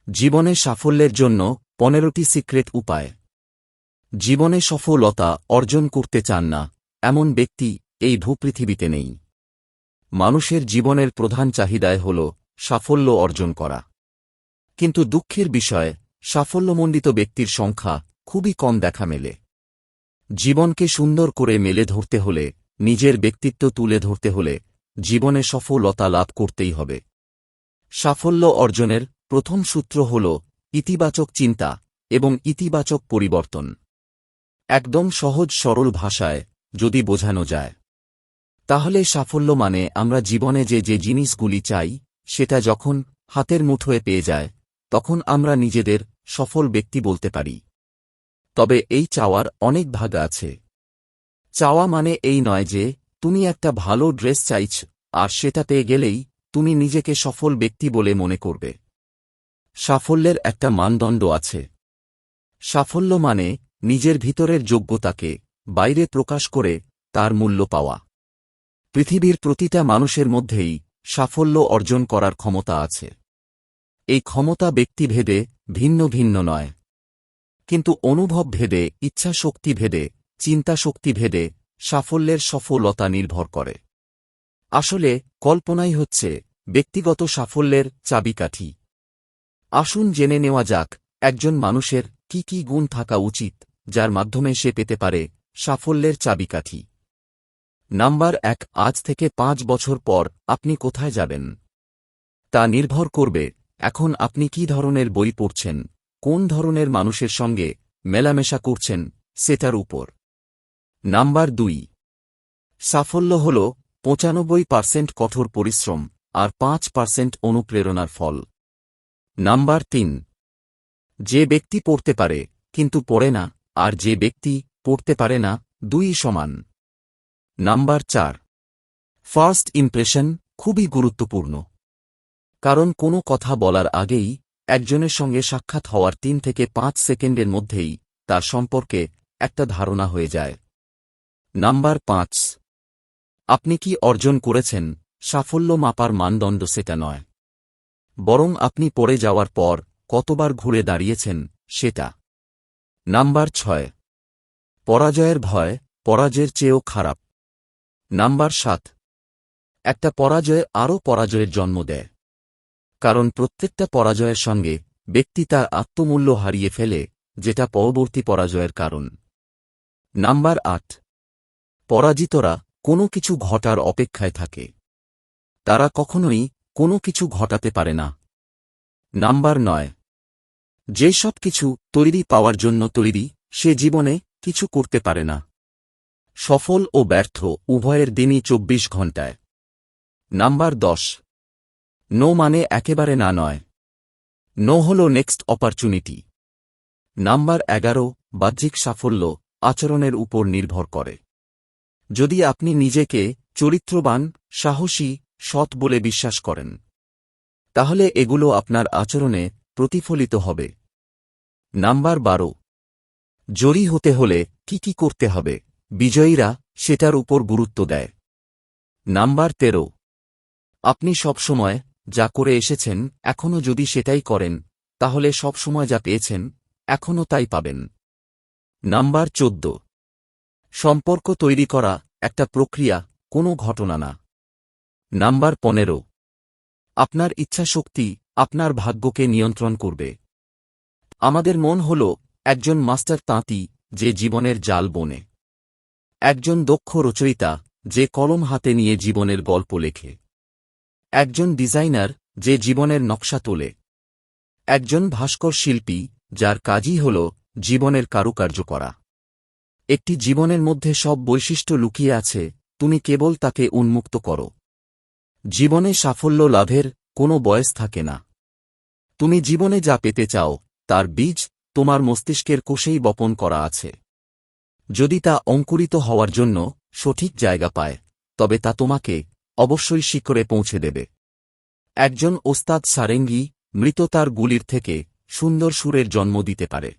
জীবনে সাফল্যের জন্য 15টি সিক্রেট উপায়। জীবনে সফলতা অর্জন করতে চান না এমন ব্যক্তি এই ভূপৃথিবীতে নেই। মানুষের জীবনের প্রধান চাহিদায় হল সাফল্য অর্জন করা। কিন্তু দুঃখের বিষয়, সাফল্যমণ্ডিত ব্যক্তির সংখ্যা খুবই কম দেখা মেলে। জীবনকে সুন্দর করে মেলে ধরতে হলে, নিজের ব্যক্তিত্ব তুলে ধরতে হলে জীবনে সফলতা লাভ করতেই হবে। সাফল্য অর্জনের প্রথম সূত্র হল ইতিবাচক চিন্তা এবং ইতিবাচক পরিবর্তন। একদম সহজ সরল ভাষায় যদি বোঝানো যায়, তাহলে সাফল্য মানে আমরা জীবনে যে জিনিসগুলি চাই সেটা যখন হাতের মুঠোয় পেয়ে যায়, তখন আমরা নিজেদের সফল ব্যক্তি বলতে পারি। তবে এই চাওয়ার অনেক ভাগ আছে। চাওয়া মানে এই নয় যে তুমি একটা ভালো ড্রেস চাইছ আর সেটা পেয়ে গেলেই তুমি নিজেকে সফল ব্যক্তি বলে মনে করবে। সাফল্যের একটা মানদণ্ড আছে। সাফল্য মানে নিজের ভিতরের যোগ্যতাকে বাইরে প্রকাশ করে তার মূল্য পাওয়া। পৃথিবীর প্রতিটা মানুষের মধ্যেই সাফল্য অর্জন করার ক্ষমতা আছে। এই ক্ষমতা ব্যক্তিভেদে ভিন্ন ভিন্ন নয়, কিন্তু অনুভব ভেদে, ইচ্ছা শক্তি ভেদে, চিন্তা শক্তি ভেদে সাফল্যের সফলতা নির্ভর করে। আসলে কল্পনাই হচ্ছে ব্যক্তিগত সাফল্যের চাবিকাঠি। আসুন জেনে নেওয়া যাক একজন মানুষের কি কি গুণ থাকা উচিত যার মাধ্যমে সে পেতে পারে সাফল্যের চাবিকাঠি। নাম্বার 1, আজ থেকে 5 বছর পর আপনি কোথায় যাবেন? তা নির্ভর করবে এখন আপনি কি ধরনের বই পড়ছেন, কোন ধরনের মানুষের সঙ্গে মেলামেশা করছেন সেটার উপর। নাম্বার 2, সাফল্য হল 95% কঠোর পরিশ্রম আর 5% অনুপ্রেরণার ফল। নাম্বার 3, যে ব্যক্তি পড়তে পারে কিন্তু পড়ে না আর যে ব্যক্তি পড়তে পারে না, দুই সমান। নাম্বার 4, ফার্স্ট ইমপ্রেশন খুবই গুরুত্বপূর্ণ। কারণ কোনো কথা বলার আগেই একজনের সঙ্গে সাক্ষাৎ হওয়ার 3 থেকে 5 সেকেন্ডের মধ্যেই তার সম্পর্কে একটা ধারণা হয়ে যায়। নাম্বার 5, আপনি কি অর্জন করেছেন সাফল্য মাপার মানদণ্ড সেটা নয়, বরং আপনি পড়ে যাওয়ার পর কতবার ঘুরে দাঁড়িয়েছেন সেটা। নাম্বার 6, পরাজয়ের ভয় পরাজয়ের চেয়েও খারাপ। নাম্বার 7, একটা পরাজয় আরও পরাজয়ের জন্ম দেয়, কারণ প্রত্যেকটা পরাজয়ের সঙ্গে ব্যক্তি তার আত্মমূল্য হারিয়ে ফেলে, যেটা পরবর্তী পরাজয়ের কারণ। নাম্বার 8, পরাজিতরা কোনো কিছু ঘটার অপেক্ষায় থাকে, তারা কখনোই কোনো কিছু ঘটাতে পারে না। নাম্বার 9, যে সব কিছু তৈরি পাওয়ার জন্য তৈরি সে জীবনে কিছু করতে পারে না। সফল ও ব্যর্থ উভয়ের দিনই 24 ঘণ্টায়। নাম্বার 10, নো মানে একেবারে না নয়, নো হল নেক্সট অপরচুনিটি। নাম্বার 11, বাহ্যিক সাফল্য আচরণের উপর নির্ভর করে। যদি আপনি নিজেকে চরিত্রবান, সাহসী, সৎ বলে বিশ্বাস করেন, তাহলে এগুলো আপনার আচরণে প্রতিফলিত হবে। নাম্বার 12, জয়ী হতে হলে কি কি করতে হবে, বিজয়ীরা সেটার উপর গুরুত্ব দেয়। নাম্বার 13, আপনি সবসময় যা করে এসেছেন এখনও যদি সেটাই করেন, তাহলে সবসময় যা পেয়েছেন এখনও তাই পাবেন। নাম্বার 14, সম্পর্ক তৈরি করা একটা প্রক্রিয়া, কোনো ঘটনা না। নাম্বার 15, আপনার ইচ্ছাশক্তি আপনার ভাগ্যকে নিয়ন্ত্রণ করবে। আমাদের মন হল একজন মাস্টার তাঁতি যে জীবনের জাল বোনে, একজন দক্ষ রচয়িতা যে কলম হাতে নিয়ে জীবনের গল্প লেখে, একজন ডিজাইনার যে জীবনের নকশা তোলে, একজন ভাস্কর শিল্পী যার কাজই হল জীবনের কারুকার্য করা। একটি জীবনের মধ্যে সব বৈশিষ্ট্য লুকিয়ে আছে, তুমি কেবল তাকে উন্মুক্ত করো। জীবনে সাফল্য লাভের কোনো বয়স থাকে না। তুমি জীবনে যা পেতে চাও তার বীজ তোমার মস্তিষ্কের কোষেই বপন করা আছে। যদি তা অঙ্কুরিত হওয়ার জন্য সঠিক জায়গা পায়, তবে তা তোমাকে অবশ্যই শিখরে পৌঁছে দেবে। একজন ওস্তাদ সারেঙ্গি মৃত তার গুলির থেকে সুন্দর সুরের জন্ম দিতে পারে।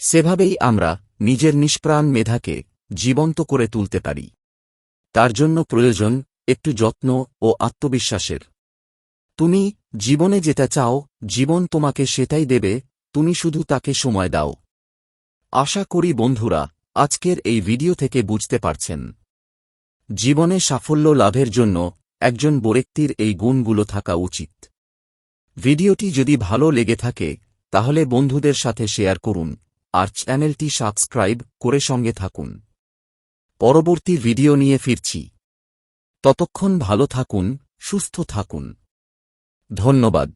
সেভাবেই আমরা নিজের নিষ্প্রাণ মেধাকে জীবন্ত করে তুলতে পারি। তার জন্য প্রয়োজন একটু যত্ন ও আত্মবিশ্বাসের। তুমি জীবনে যেটা চাও, জীবন তোমাকে সেটাই দেবে, তুমি শুধু তাকে সময় দাও। আশা করি বন্ধুরা আজকের এই ভিডিও থেকে বুঝতে পারছেন জীবনে সাফল্য লাভের জন্য একজন ব্যক্তির এই গুণগুলো থাকা উচিত। ভিডিওটি যদি ভালো লেগে থাকে তাহলে বন্ধুদের সাথে শেয়ার করুন আর চ্যানেলটি সাবস্ক্রাইব করে সঙ্গে থাকুন। পরবর্তী ভিডিও নিয়ে ফিরছি। ততক্ষণ ভালো থাকুন, সুস্থ থাকুন। ধন্যবাদ।